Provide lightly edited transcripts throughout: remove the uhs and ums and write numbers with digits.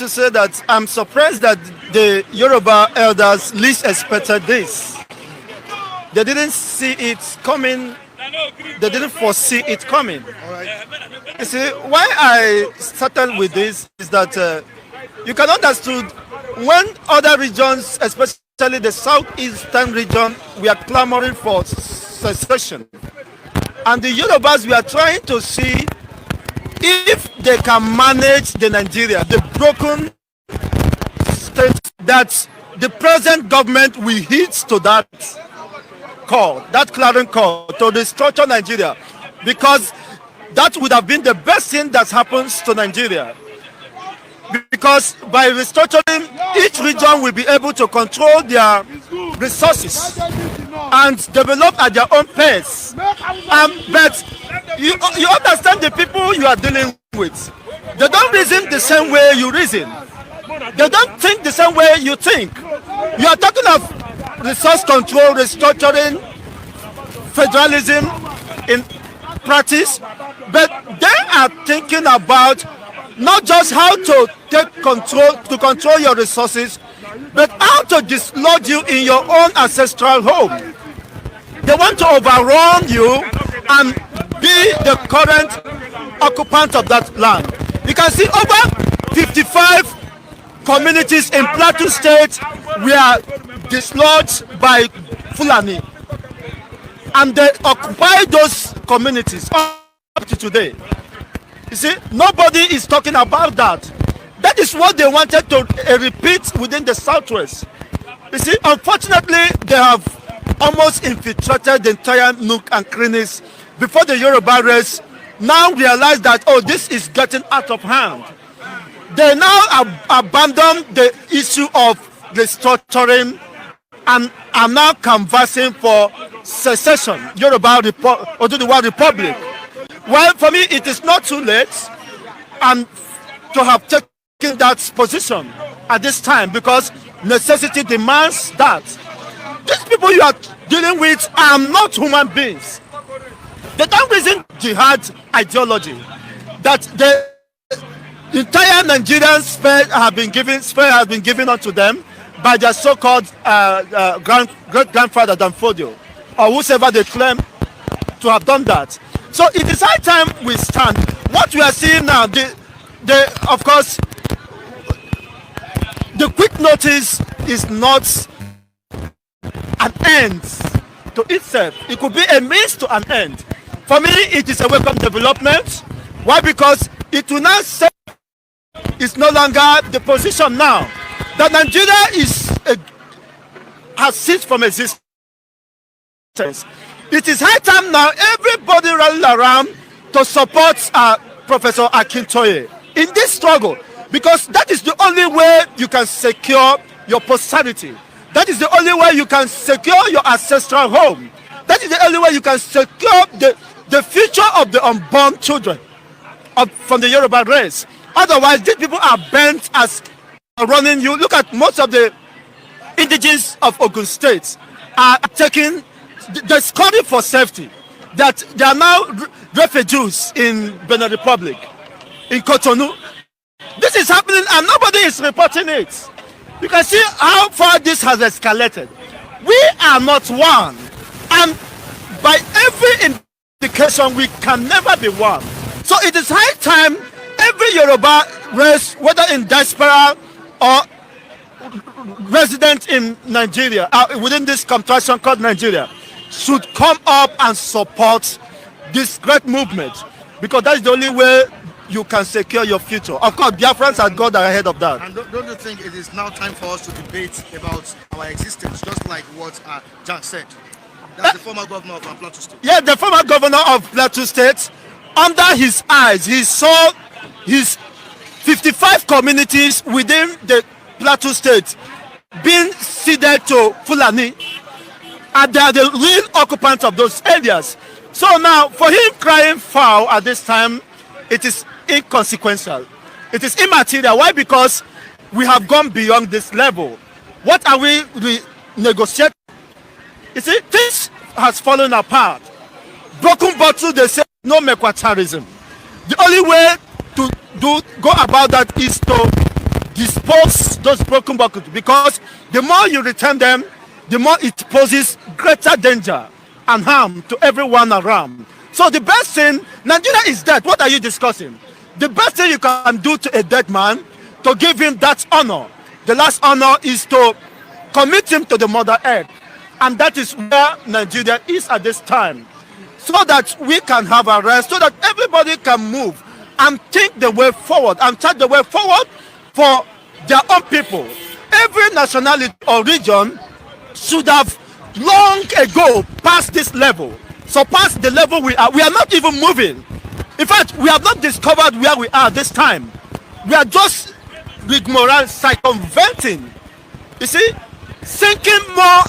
to say that I'm surprised that the Yoruba elders least expected this. They didn't see it coming. They didn't foresee it coming. You see, why I started with this is that you can understand when other regions, especially the southeastern region, we are clamoring for secession. And the Yorubas, we are trying to see if they can manage the Nigeria, the broken state that the present government will hit to that call, that clarion call to restructure Nigeria, because that would have been the best thing that happens to Nigeria. Because by restructuring, each region will be able to control their resources and develop at their own pace. But you understand the people you are dealing with. They don't reason the same way you reason. They don't think the same way you think. You are talking of resource control, restructuring, federalism in practice, but they are thinking about not just how to take control, to control your resources, but how to dislodge you in your own ancestral home. They want to overrun you and be the current occupant of that land. You can see over 55 communities in Plateau State were dislodged by Fulani, and they occupy those communities up to today. You see, nobody is talking about that. That is what they wanted to repeat within the Southwest. You see, unfortunately, they have almost infiltrated the entire nook and crannies before the Yoruba race now realize that, oh, this is getting out of hand. They now abandon the issue of restructuring and are now canvassing for secession, Yoruba Oduduwa Republic. Well, for me, it is not too late and to have taken that position at this time, because necessity demands that. These people you are dealing with are not human beings. They don't reason jihad ideology. That the entire Nigerian sphere has been given unto them by their so-called great-grandfather Danfodio, or whoever they claim to have done that. So it is high time we stand. What we are seeing now, of course, the quick notice is not an end to itself. It could be a means to an end. For me, it is a welcome development. Why? Because it will now say it's no longer the position now that Nigeria has ceased from existence. It is high time now everybody rally around to support Professor Akintoye in this struggle, because that is the only way you can secure your posterity. That is the only way you can secure your ancestral home. That is the only way you can secure the future of the unborn children from the Yoruba race. Otherwise, these people are bent as running you. Look at most of the indigenes of Ogun State are taking, they're scoring for safety. That they are now refugees in Benin Republic, in Cotonou. This is happening and nobody is reporting it. You can see how far this has escalated. We are not one. And by every indication, we can never be one. So it is high time every Yoruba race, whether in diaspora or resident in Nigeria, within this contraction called Nigeria, should come up and support this great movement, because that's the only way you can secure your future. Of course, Biafrans are God ahead of that. And don't you think it is now time for us to debate about our existence, just like what Jack said? That's the former governor of Plateau State. Yeah, the former governor of Plateau State, under his eyes, he saw his 55 communities within the Plateau State being ceded to Fulani, and they are the real occupants of those areas. So now, for him crying foul at this time, it is inconsequential. It is immaterial. Why? Because we have gone beyond this level. What are we negotiating? You see, this has fallen apart. Broken bottle, they say no mequatarism. The only way to go about that is to those broken buckets, because the more you return them, the more it poses greater danger and harm to everyone around. So the best thing, Nigeria is dead. What are you discussing? The best thing you can do to a dead man, to give him that honor. The last honor is to commit him to the Mother Earth. And that is where Nigeria is at this time. So that we can have a rest, so that everybody can move and think the way forward and chart the way forward for their own people. Every nationality or region should have long ago passed this level, surpassed the level we are. We are not even moving. In fact, we have not discovered where we are this time. We are just rigmarole circumventing. You see, sinking more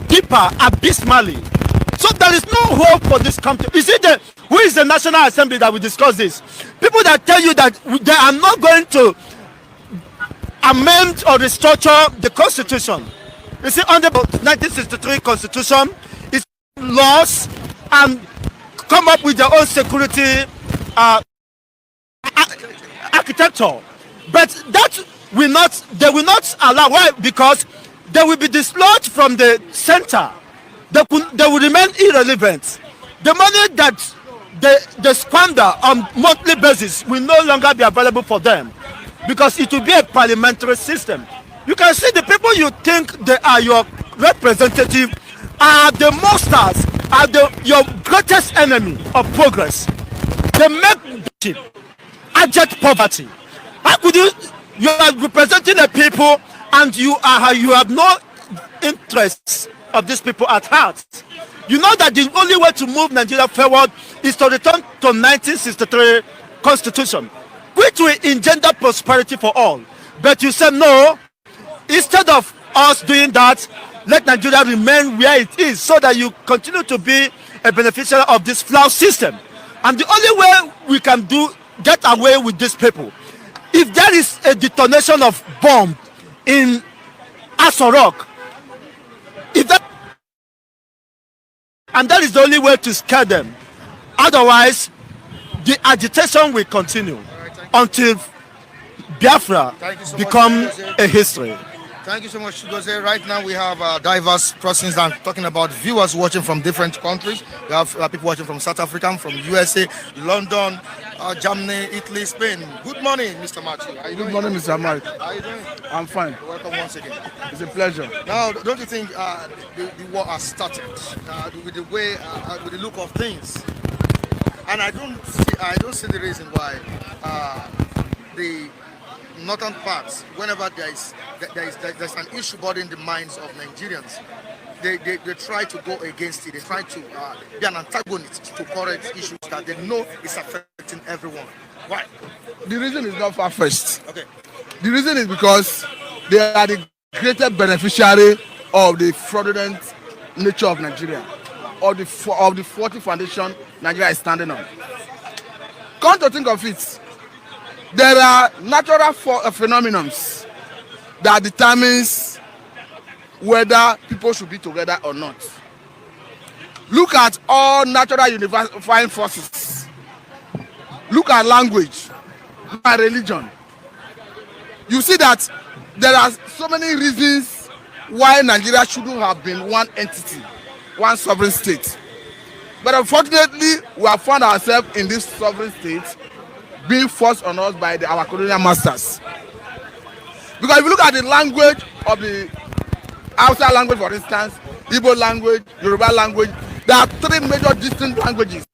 deeper abysmally. So there is no hope for this country. You see, who is the National Assembly that we discuss this? People that tell you that they are not going to amend or restructure the Constitution. You see, under the 1963 Constitution, it's laws and come up with their own security architecture. But that will not, they will not allow. Why? Because they will be dislodged from the center. They will remain irrelevant. The money that they squander on monthly basis will no longer be available for them, because it will be a parliamentary system. You can see the people you think they are your representative are the monsters, are your greatest enemy of progress. They make abject poverty. How could you are representing the people and you have no interests of these people at heart? You know that the only way to move Nigeria forward is to return to 1963 Constitution, which will engender prosperity for all. But you said no. Instead of us doing that, let Nigeria remain where it is, so that you continue to be a beneficiary of this flawed system. And the only way we can get away with these people, if there is a detonation of bomb in Aso Rock, and that is the only way to scare them. Otherwise, the agitation will continue until Biafra become a history. Thank you so much, Chigozie. Right now we have diverse persons and talking about viewers watching from different countries. We have people watching from South Africa, from USA, London, Germany, Italy, Spain. Good morning, Mr. Matthew. Good morning, Mr. Mark. How are you doing? I'm fine. Welcome once again. It's a pleasure. Now, don't you think the war has started with the way, with the look of things? And I don't see the reason why the northern parts, whenever there's an issue bothering the minds of Nigerians, they try to go against it. They try to be an antagonist to current issues that they know is affecting everyone. Why? The reason is not far-fetched. Okay. The reason is because they are the greatest beneficiary of the fraudulent nature of Nigeria, of the faulty foundation Nigeria is standing on. Come to think of it, there are natural phenomena that determines whether people should be together or not. Look at all natural unifying forces. Look at language, look at religion. You see that there are so many reasons why Nigeria shouldn't have been one entity, one sovereign state. But unfortunately, we have found ourselves in this sovereign state being forced on us by our colonial masters. Because if you look at the language of the Hausa language, for instance, Igbo language, Yoruba language, there are three major distinct languages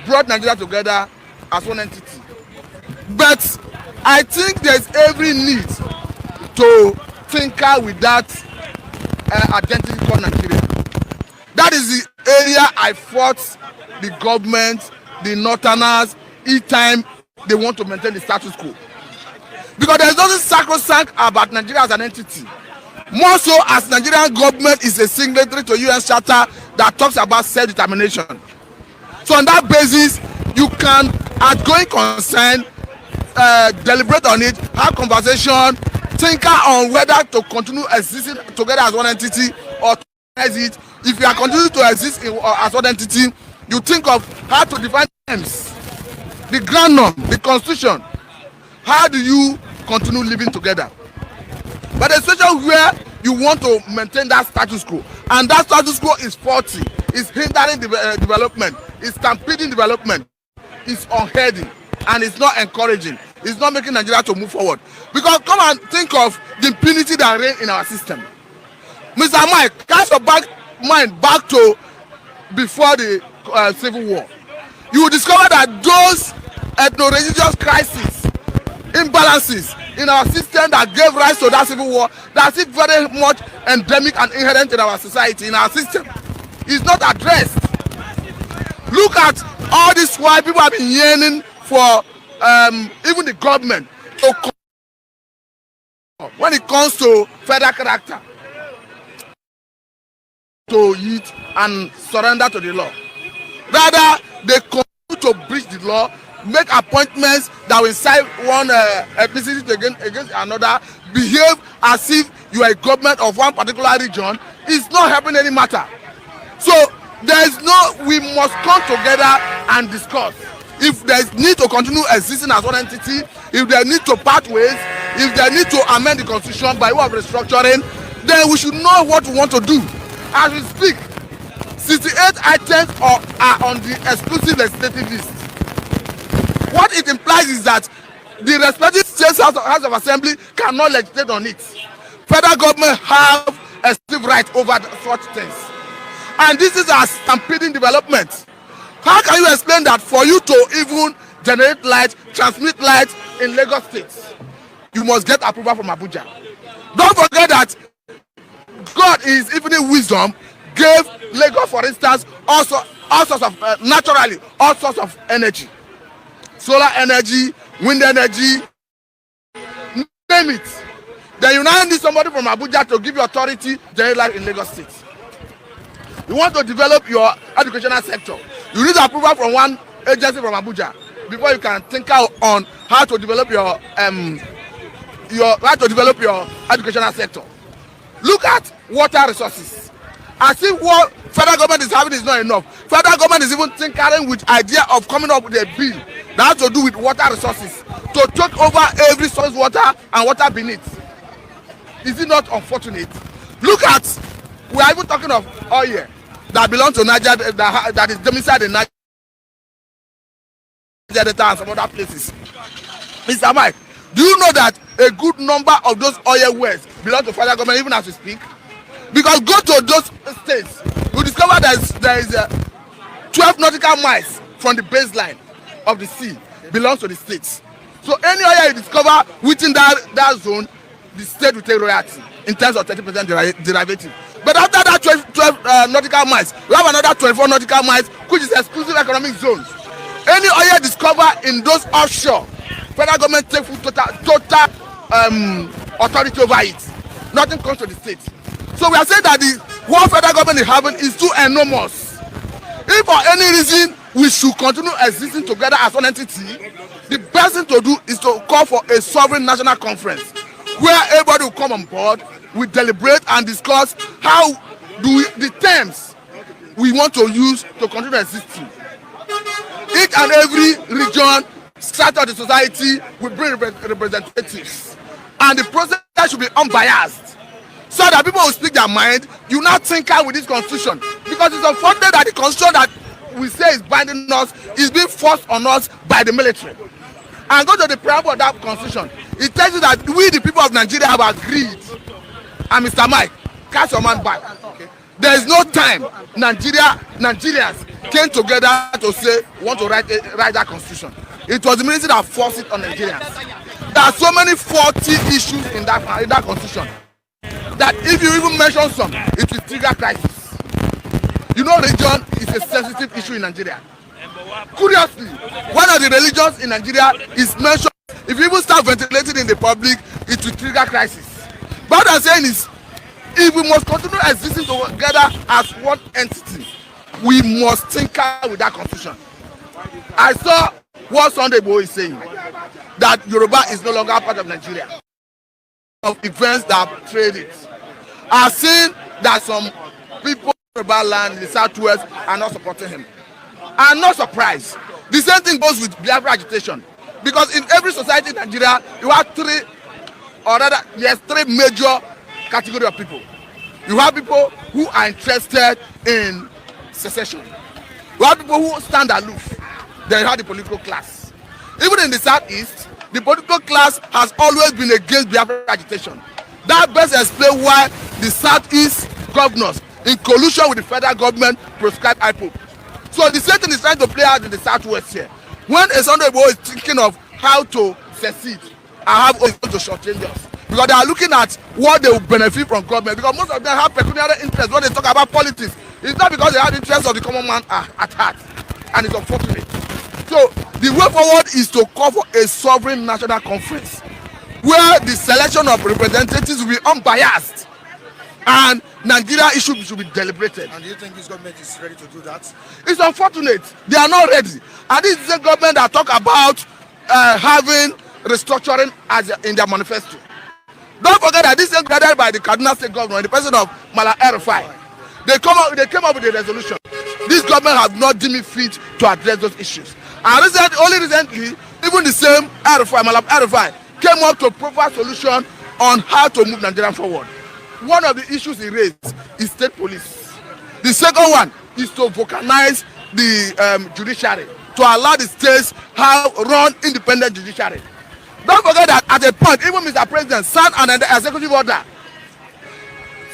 brought Nigeria together as one entity. But I think there's every need to tinker with that identity called Nigeria. That is the area I fought the government, the Northerners, each time they want to maintain the status quo. Because there's nothing sacrosanct about Nigeria as an entity. More so as Nigerian government is a signatory to UN Charter that talks about self-determination. So on that basis, you can, as going concern, deliberate on it, have conversation, tinker on whether to continue existing together as one entity or to exit. If you are continuing to exist as one entity, you think of how to define terms, the ground norm, the constitution. How do you continue living together. But a situation where you want to maintain that status quo, and that status quo is faulty, is hindering development, is stampeding development, is unhealthy, and it's not encouraging. It's not making Nigeria to move forward. Because come and think of the impunity that reigns in our system. Mr. Mike, cast your mind back to before the Civil War. You will discover that those ethno-religious crises, imbalances in our system that gave rise to that Civil War, that's it very much endemic and inherent in our society, in our system, is not addressed. Look at all this while people have been yearning for even the government to when it comes to federal character to eat and surrender to the law. Rather, they continue to breach the law, make appointments that will incite one ethnicity against another, behave as if you are a government of one particular region. It's not helping any matter. So we must come together and discuss. If there is need to continue existing as one entity, if there need to part ways, if there need to amend the constitution by way of restructuring, then we should know what we want to do. As we speak, 68 items are on the exclusive legislative list. What it implies is that the respective state house of assembly cannot legislate on it. Federal government have exclusive right over such things. And this is a stampeding development. How can you explain that for you to even generate light, transmit light in Lagos State, you must get approval from Abuja? Don't forget that God is infinite wisdom gave Lagos, for instance, all sorts of naturally all sorts of energy, solar energy, wind energy, name it. Then you now need somebody from Abuja to give you authority to generate light in Lagos State. You want to develop your educational sector, you need approval from one agency from Abuja before you can think out on how to develop your educational sector. Look at water resources. As if what federal government is having is not enough. Federal government is even tinkering with idea of coming up with a bill that has to do with water resources to take over every source water and water beneath. Is it not unfortunate? Look at, we are even talking of oil that belongs to Niger, that is domiciled in Niger Delta and some other places. Mr. Mike, do you know that a good number of those oil wells belong to federal government even as we speak? Because go to those states, you discover there is 12 nautical miles from the baseline of the sea belongs to the states. So any oil you discover within that zone, the state will take royalty in terms of 30% derivative. But after that 12 nautical miles, we have another 24 nautical miles, which is exclusive economic zones. Any oil discovered in those offshore, federal government take full total authority over it. Nothing comes to the state. So we are saying that what federal government is having is too enormous. If for any reason we should continue existing together as one entity, the best thing to do is to call for a sovereign national conference where everybody will come on board, we deliberate and discuss how the terms we want to use to continue existing. Each and every region, strata of the society will bring representatives, and the process should be unbiased, so that people will speak their mind. You now tinker with this constitution, because it's unfortunate that the constitution that we say is binding us is being forced on us by the military. And go to the preamble of that constitution. It tells you that we, the people of Nigeria, have agreed. And Mr. Mike, cast your man back. There is no time Nigerians came together to say we want to write that constitution. It was the military that forced it on Nigerians. There are so many faulty issues in that constitution that if you even mention some, it will trigger crisis. You know, religion is a sensitive issue in Nigeria. Curiously, one of the religions in Nigeria is mentioned. If you even start ventilating in the public, it will trigger crisis. But what I'm saying is, if we must continue existing together as one entity, we must tinker with that constitution. I saw what Sunday Igboho is saying, that Yoruba is no longer part of Nigeria. Of events that have betrayed it. I've seen that some people in Yoruba land in the southwest are not supporting him. I'm not surprised. The same thing goes with Biafra agitation. Because in every society in Nigeria, you have three, or rather, there's three major categories of people. You have people who are interested in secession. You have people who stand aloof. Then you have the political class. Even in the Southeast, the political class has always been against Biafra agitation. That best explains why the Southeast governors, in collusion with the federal government, prescribe IPOB. So the same thing is trying to play out in the Southwest here. When a Sunday boy is thinking of how to succeed, I have also to shortchange us. Because they are looking at what they will benefit from government. Because most of them have pecuniary interest when they talk about politics. It's not because they have interests of the common man at heart. And it's unfortunate. So the way forward is to call for a sovereign national conference where the selection of representatives will be unbiased and Nigeria issues should be deliberated. And do you think this government is ready to do that? It's unfortunate. They are not ready. And this is the government that talk about having restructuring as in their manifesto. Don't forget that this is gathered by the Kaduna State governor in the person of Malam El-Rufai. They came up with a resolution. This government has not deemed it fit to address those issues. And recently, even the same Malam El-Rufai came up to a proper solution on how to move Nigeria forward. One of the issues he raised is state police. The second one is to vocalize the judiciary, to allow the states have run independent judiciary. Don't forget that at a point, even Mr. President signed an executive order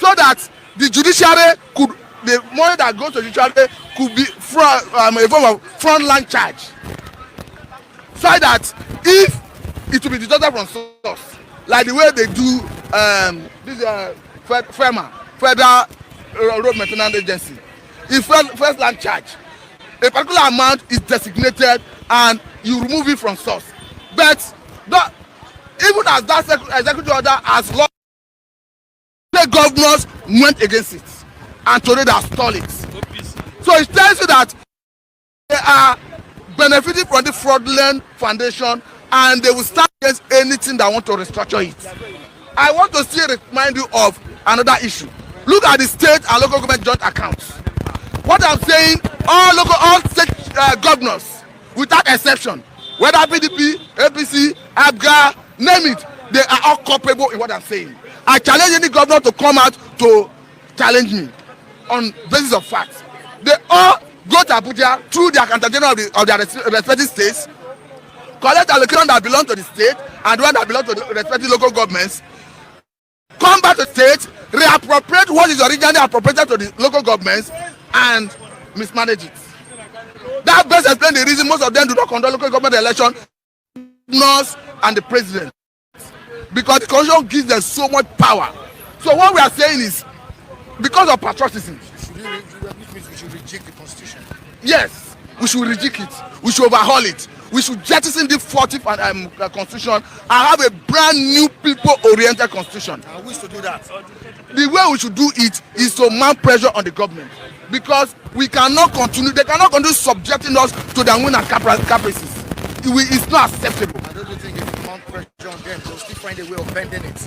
so that the judiciary could, the money that goes to the judiciary could be a form of front-line charge. So that if it will be deducted from source, like the way they do this FEMA, Federal Road Maintenance Agency, if first land charge, a particular amount is designated and you remove it from source. But even as that executive order has law, the governors went against it and today they have stalled it. So it tells you that they are benefiting from the fraudulent foundation and they will stand against anything that want to restructure it. I want to still remind you of another issue. Look at the state and local government joint accounts. What I'm saying, all state governors, without exception, whether PDP, APC, ABGA, name it, they are all culpable in what I'm saying. I challenge any governor to come out to challenge me on basis of facts. They all go to Abuja through the accountant general of their respective states, collect allocation that belong to the state and the one that belong to the respective local governments, come back to the state, reappropriate what is originally appropriated to the local governments and mismanage it. That best explains the reason most of them do not conduct local government election, governors and the president, because the constitution gives them so much power. So what we are saying is, because of patriotism, We should reject the constitution. yes, we should reject it, we should overhaul it, we should jettison the 40th constitution and have a brand new people-oriented constitution. I wish to do that. The way we should do it is to mount pressure on the government, because we cannot continue, they cannot continue subjecting us to their whim and caprices. It's not acceptable. I don't think if you mount pressure on them, they'll still find a way of bending it.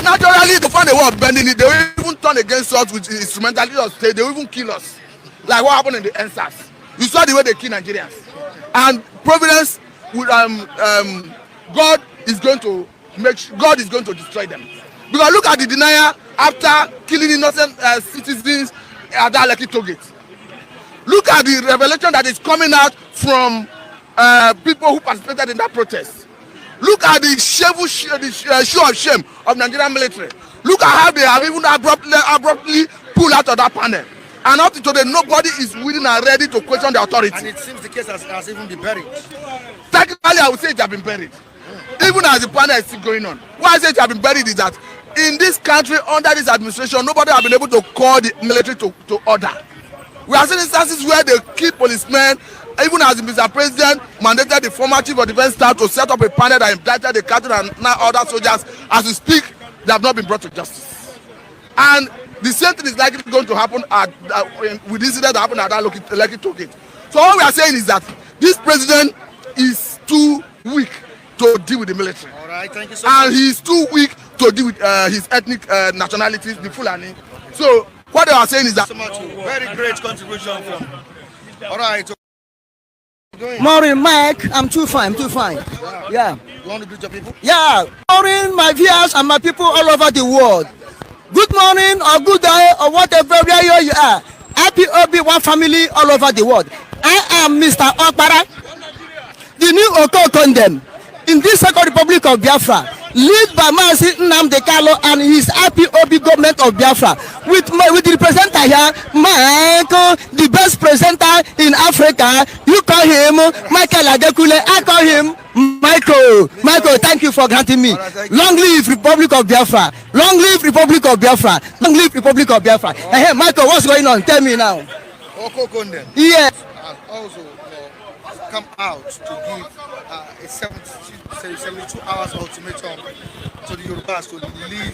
Naturally, to find a way of bending it, they will even turn against us with instrumentality of state. They will even kill us, like what happened in the NSAS. You saw the way they kill Nigerians, and Providence, God is going to destroy them. Because look at the denial after killing innocent citizens at that Lekki toll gate. Look at the revelation that is coming out from people who participated in that protest. Look at the show of shame of Nigerian military. Look at how they have even abruptly pulled out of that panel. And up to today, nobody is willing and ready to question the authority. And it seems the case has even been buried. Technically, I would say it has been buried. Even as the panel is still going on. Why I say it has been buried is that in this country, under this administration, nobody has been able to call the military to order. We have seen instances where they kill policemen, even as Mr. President mandated the former chief of defense staff to set up a panel that indicted the captain and now other soldiers. As we speak, they have not been brought to justice. And the same thing is likely going to happen with this incident that happened at that Lekki toll gate. So all we are saying is that this president is too weak to deal with the military. All right, thank you so much. And he is too weak to deal with his ethnic nationalities, the Fulani. So what they are saying is that So much, very great contribution from. All right. doing? Morning, Mike. I'm too fine. Yeah. You want to greet your people? Yeah. Morning, my viewers and my people all over the world. Good morning or good day or whatever where you are. Happy Obi-Wan family all over the world. I am Mr. Okpara, the new Okokondem in this Second Republic of Biafra, led by Mazi Nnamdi Kanu and his Happy Obi government of Biafra. With the presenter here, Michael, the best presenter in Africa. You call him Michael Adekule, I call him Michael. Michael, thank you for granting me. Long live Republic of Biafra. Long live Republic of Biafra. Long live Republic of Biafra. Hey, Michael, what's going on? Tell me now. Okokondem Yeah. has also come out to give a 72 hours ultimatum to the Yorubas to leave